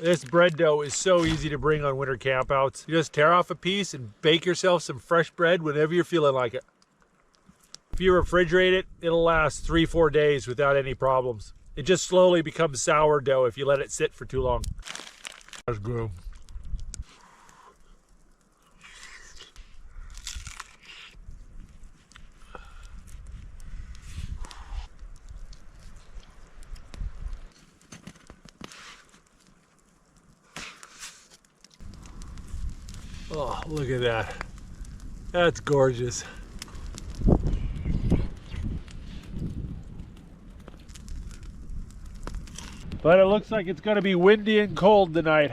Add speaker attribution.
Speaker 1: This bread dough is so easy to bring on winter campouts. You just tear off a piece and bake yourself some fresh bread whenever you're feeling like it. If you refrigerate it, it'll last 3-4 days without any problems. It just slowly becomes sourdough if you let it sit for too long. That's good. Oh, look at that. That's gorgeous. But it looks like it's going to be windy and cold tonight.